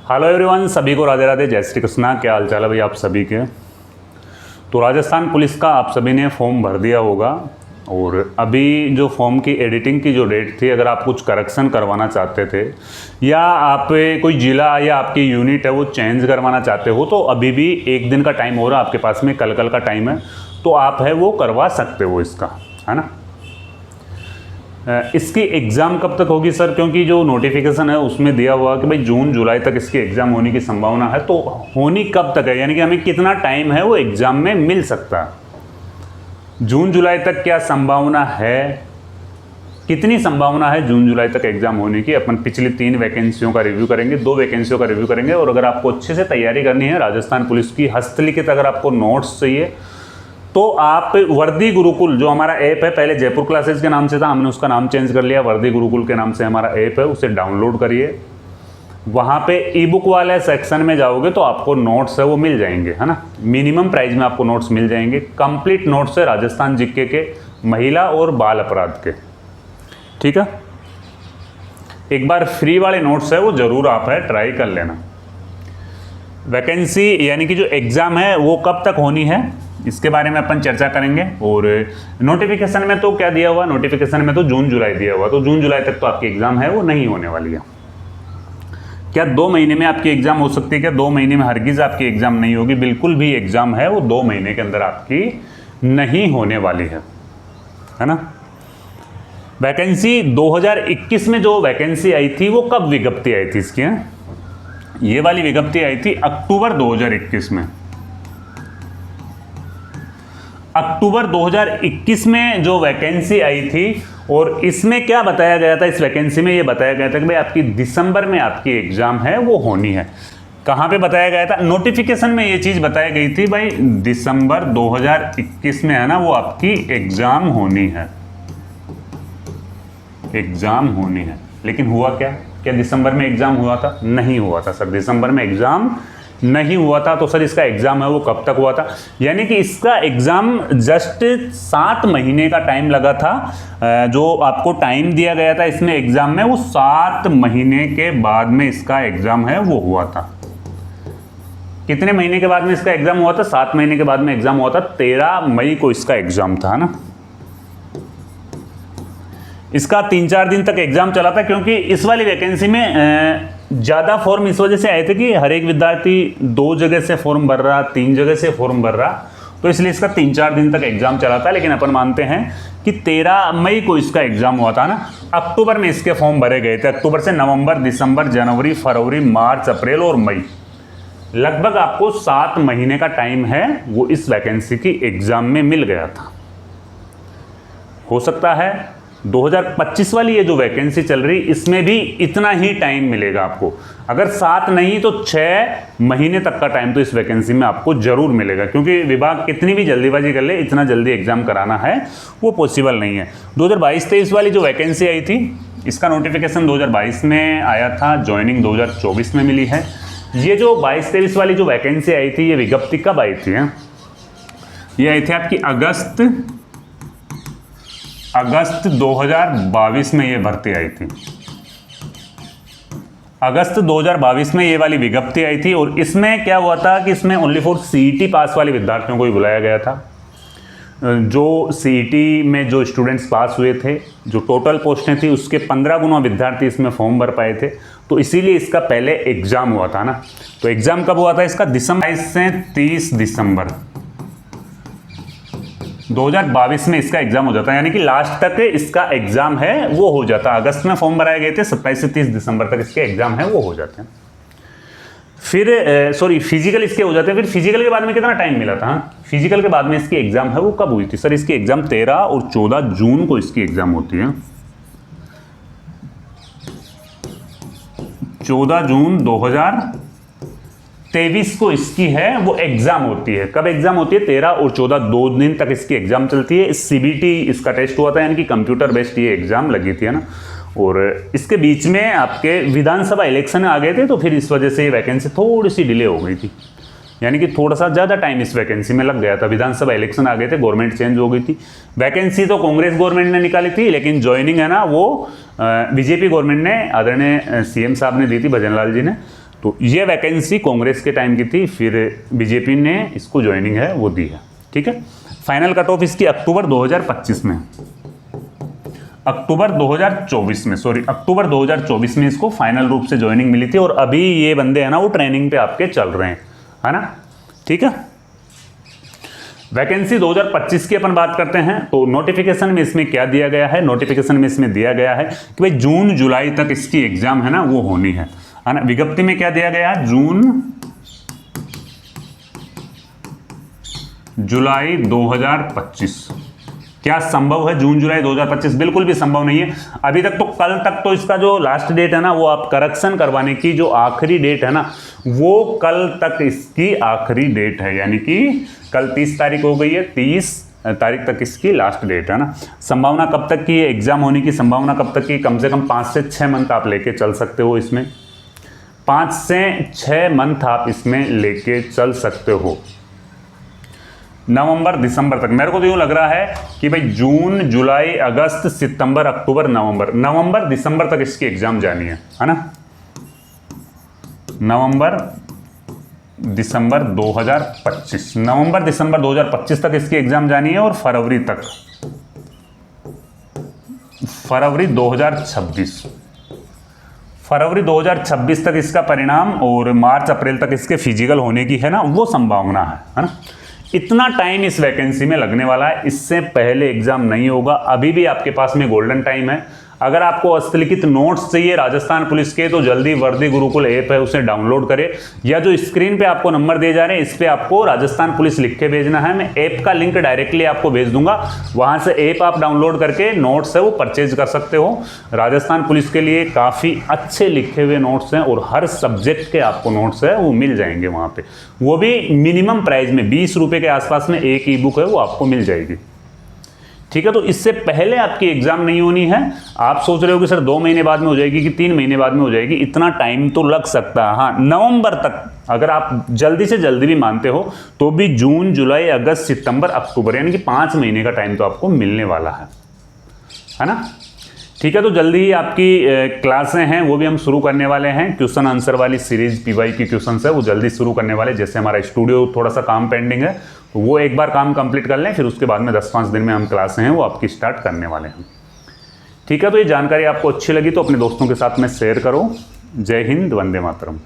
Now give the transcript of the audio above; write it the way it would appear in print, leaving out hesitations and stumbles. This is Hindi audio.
हेलो एवरीवन, सभी को राधे राधे, जय श्री कृष्णा। क्या हाल चाल है भाई आप सभी के। तो राजस्थान पुलिस का आप सभी ने फॉर्म भर दिया होगा और अभी जो फॉर्म की एडिटिंग की जो डेट थी, अगर आप कुछ करेक्शन करवाना चाहते थे या आप कोई ज़िला या आपकी यूनिट है वो चेंज करवाना चाहते हो तो अभी भी एक दिन का टाइम हो रहा है आपके पास में, कल का टाइम है, तो आप है वो करवा सकते हो इसका, है ना। इसकी एग्ज़ाम कब तक होगी सर, क्योंकि जो नोटिफिकेशन है उसमें दिया हुआ कि भाई जून जुलाई तक इसकी एग्ज़ाम होने की संभावना है। तो होनी कब तक है, यानी कि हमें कितना टाइम है वो एग्ज़ाम में मिल सकता है। जून जुलाई तक क्या संभावना है, कितनी संभावना है जून जुलाई तक एग्ज़ाम होने की। अपन पिछली 3 वैकेंसियों का रिव्यू करेंगे, 2 वैकेंसियों का रिव्यू करेंगे। और अगर आपको अच्छे से तैयारी करनी है राजस्थान पुलिस की हस्तलिखित, अगर आपको नोट्स चाहिए तो आप वर्दी गुरुकुल, जो हमारा ऐप है, पहले जयपुर क्लासेस के नाम से था, हमने उसका नाम चेंज कर लिया, वर्दी गुरुकुल के नाम से हमारा ऐप है, उसे डाउनलोड करिए। वहाँ पे ई बुक वाले सेक्शन में जाओगे तो आपको नोट्स है वो मिल जाएंगे, है ना। मिनिमम प्राइस में आपको नोट्स मिल जाएंगे। कंप्लीट नोट्स है राजस्थान जीके के, महिला और बाल अपराध के, ठीक है। एक बार फ्री वाले नोट्स है वो ज़रूर आप है ट्राई कर लेना। वैकेंसी यानी कि जो एग्ज़ाम है वो कब तक होनी है इसके बारे में अपन चर्चा करेंगे। और नोटिफिकेशन में तो क्या दिया हुआ, नोटिफिकेशन में तो जून जुलाई दिया हुआ, तो जून जुलाई तक तो आपकी एग्ज़ाम है वो नहीं होने वाली है। क्या 2 महीने में आपकी एग्ज़ाम हो सकती है? क्या 2 महीने में हरगिज़ आपकी एग्ज़ाम नहीं होगी। बिल्कुल भी एग्ज़ाम है वो 2 महीने के अंदर आपकी नहीं होने वाली है ना। वैकेंसी 2021 में जो वैकेंसी आई थी वो कब विज्ञप्ति आई थी इसकी, है? ये वाली विज्ञप्ति आई थी अक्टूबर 2021 में। अक्टूबर 2021 में जो वैकेंसी आई थी, और इसमें क्या बताया गया था, इस वैकेंसी में ये बताया गया था कि भाई आपकी दिसंबर में आपकी एग्ज़ाम है वो होनी है। कहाँ पे बताया गया था? नोटिफिकेशन में ये चीज़ बताई गई थी भाई दिसंबर 2021 में, है ना, वो आपकी एग्ज़ाम होनी है, एग्ज़ाम होनी है। लेकिन हुआ क्या दिसंबर में एग्ज़ाम हुआ था? नहीं हुआ था सर, दिसंबर में एग्ज़ाम नहीं हुआ था। तो सर इसका एग्ज़ाम है वो कब तक हुआ था? यानी कि इसका एग्ज़ाम जस्ट 7 महीने का टाइम लगा था। जो आपको टाइम दिया गया था इसमें एग्ज़ाम में, वो 7 महीने के बाद में इसका एग्ज़ाम है वो हुआ था। कितने महीने के बाद में इसका एग्ज़ाम हुआ था? 7 महीने के बाद में एग्ज़ाम हुआ था। 13 मई को इसका एग्ज़ाम था ना। इसका 3-4 दिन तक एग्ज़ाम चला था, क्योंकि इस वाली वैकेंसी में ज़्यादा फॉर्म इस वजह से आए थे कि हर एक विद्यार्थी 2 जगह से फॉर्म भर रहा, 3 जगह से फॉर्म भर रहा, तो इसलिए इसका 3-4 दिन तक एग्ज़ाम चला था। लेकिन अपन मानते हैं कि 13 मई को इसका एग्ज़ाम हुआ था ना। अक्टूबर में इसके फॉर्म भरे गए थे। अक्टूबर से नवंबर, दिसंबर, जनवरी, फरवरी, मार्च, अप्रैल और मई, लगभग आपको 7 महीने का टाइम है वो इस वैकेंसी की एग्ज़ाम में मिल गया था। हो सकता है 2025 वाली ये जो वैकेंसी चल रही इसमें भी इतना ही टाइम मिलेगा आपको। अगर 7 नहीं तो 6 महीने तक का टाइम तो इस वैकेंसी में आपको जरूर मिलेगा, क्योंकि विभाग कितनी भी जल्दीबाजी कर ले, इतना जल्दी एग्जाम कराना है वो पॉसिबल नहीं है। 2022-23 वाली जो वैकेंसी आई थी, इसका नोटिफिकेशन 2022 में आया था, ज्वाइनिंग 2024 में मिली है। ये जो 22-23 वाली जो वैकेंसी आई थी, ये विज्ञप्ति कब आई थी? ये आई थी आपकी अगस्त 2022 में ये भर्ती आई थी। अगस्त 2022 में ये वाली विज्ञप्ति आई थी। और इसमें क्या हुआ था कि इसमें ओनली फॉर सीईटी पास वाले विद्यार्थियों को ही बुलाया गया था। जो सीईटी में जो स्टूडेंट्स पास हुए थे, जो टोटल पोस्टें थी उसके 15 गुना विद्यार्थी इसमें फॉर्म भर पाए थे, तो इसीलिए इसका पहले एग्ज़ाम हुआ था ना। तो एग्ज़ाम कब हुआ था इसका? दिसंबर से 30 दिसंबर 2022 में इसका एग्जाम हो जाता है, यानी कि लास्ट तक इसका एग्जाम है वो हो जाता है। अगस्त में फॉर्म भराए गए थे, 27 से 30 दिसंबर तक इसके एग्जाम है वो हो जाते हैं। फिर फिजिकल इसके हो जाते हैं। फिर फिजिकल के बाद में कितना टाइम मिला था? फिजिकल के बाद में इसकी एग्जाम है वो कब हुई थी? सर इसकी एग्जाम 13 और 14 जून को इसकी एग्जाम होती है। 14 जून 2023 को इसकी है वो एग्जाम होती है। कब एग्जाम होती है? 13 और 14, 2 दिन तक इसकी एग्जाम चलती है। सीबीटी इसका टेस्ट हुआ था, यानी कि कंप्यूटर बेस्ड ये एग्जाम लगी थी, है ना। और इसके बीच में आपके विधानसभा इलेक्शन आ गए थे, तो फिर इस वजह से ये वैकेंसी थोड़ी सी डिले हो गई थी, यानी कि थोड़ा सा ज़्यादा टाइम इस वैकेंसी में लग गया था। विधानसभा इलेक्शन आ गए थे, गवर्नमेंट चेंज हो गई थी। वैकेंसी तो कांग्रेस गवर्नमेंट ने निकाली थी, लेकिन ज्वाइनिंग है ना वो बीजेपी गवर्नमेंट ने, आदरणीय सीएम साहब ने दी थी, भजन लाल जी ने। तो ये वैकेंसी कांग्रेस के टाइम की थी, फिर बीजेपी ने इसको ज्वाइनिंग है वो दी है। ठीक है, फाइनल कट ऑफ इसकी अक्टूबर 2025 में, अक्टूबर 2024 में इसको फाइनल रूप से ज्वाइनिंग मिली थी, और अभी ये बंदे हैं ना वो ट्रेनिंग पे आपके चल रहे हैं, है ना। ठीक है, वैकेंसी 2025 की अपन बात करते हैं, तो नोटिफिकेशन में इसमें क्या दिया गया है, नोटिफिकेशन में इसमें दिया गया है कि भाई जून जुलाई तक इसकी एग्जाम है ना वो होनी है ना। विज्ञप्ति में क्या दिया गया है, जून जुलाई 2025। क्या संभव है जून जुलाई 2025? बिल्कुल भी संभव नहीं है। अभी तक तो, कल तक तो इसका जो लास्ट डेट है ना, वो आप करेक्शन करवाने की जो आखिरी डेट है ना, वो कल तक इसकी आखिरी डेट है, यानी कि कल 30 तारीख हो गई है, 30 तारीख तक इसकी लास्ट डेट है ना। संभावना कब तक की एग्जाम होने की, संभावना कब तक की, कम से कम 5 से 6 मंथ आप लेके चल सकते हो इसमें, 5 से 6 मंथ आप इसमें लेके चल सकते हो, नवंबर दिसंबर तक। मेरे को तो यूँ लग रहा है कि भाई जून जुलाई अगस्त सितंबर अक्टूबर नवंबर दिसंबर तक इसकी एग्जाम जानी है ना। नवंबर दिसंबर 2025 तक इसकी एग्जाम जानी है, और फरवरी 2026 तक इसका परिणाम, और मार्च अप्रैल तक इसके फिजिकल होने की है ना वो संभावना है ना। इतना टाइम इस वैकेंसी में लगने वाला है, इससे पहले एग्जाम नहीं होगा। अभी भी आपके पास में गोल्डन टाइम है। अगर आपको हस्तलिखित नोट्स चाहिए राजस्थान पुलिस के, तो जल्दी वर्दी गुरुकुल ऐप है उसे डाउनलोड करें, या जो स्क्रीन पे आपको नंबर दिए जा रहे हैं इस पे आपको राजस्थान पुलिस लिख के भेजना है। मैं ऐप का लिंक डायरेक्टली आपको भेज दूंगा, वहां से ऐप आप डाउनलोड करके नोट्स है वो परचेज कर सकते हो। राजस्थान पुलिस के लिए काफ़ी अच्छे लिखे हुए नोट्स हैं, और हर सब्जेक्ट के आपको नोट्स है वो मिल जाएंगे वहाँ पर, वो भी मिनिमम प्राइस में 20 रुपये के आसपास में एक ई बुक है वो आपको मिल जाएगी। ठीक है, तो इससे पहले आपकी एग्जाम नहीं होनी है। आप सोच रहे हो कि सर 2 महीने बाद में हो जाएगी कि 3 महीने बाद में हो जाएगी, इतना टाइम तो लग सकता है। हाँ, नवंबर तक अगर आप जल्दी से जल्दी भी मानते हो तो भी जून जुलाई अगस्त सितंबर अक्टूबर, यानी कि 5 महीने का टाइम तो आपको मिलने वाला है ना। ठीक है, तो जल्दी ही आपकी क्लासें हैं वो भी हम शुरू करने वाले हैं। क्वेश्चन आंसर वाली सीरीज पीवाई की क्वेश्चन है वो जल्दी शुरू करने वाले। जैसे हमारा स्टूडियो थोड़ा सा काम पेंडिंग है, तो वो एक बार काम कंप्लीट कर लें, फिर उसके बाद में 10-5 दिन में हम क्लासें हैं वो आपकी स्टार्ट करने वाले हैं। ठीक है, तो ये जानकारी आपको अच्छी लगी तो अपने दोस्तों के साथ में शेयर करो। जय हिंद, वंदे मातरम।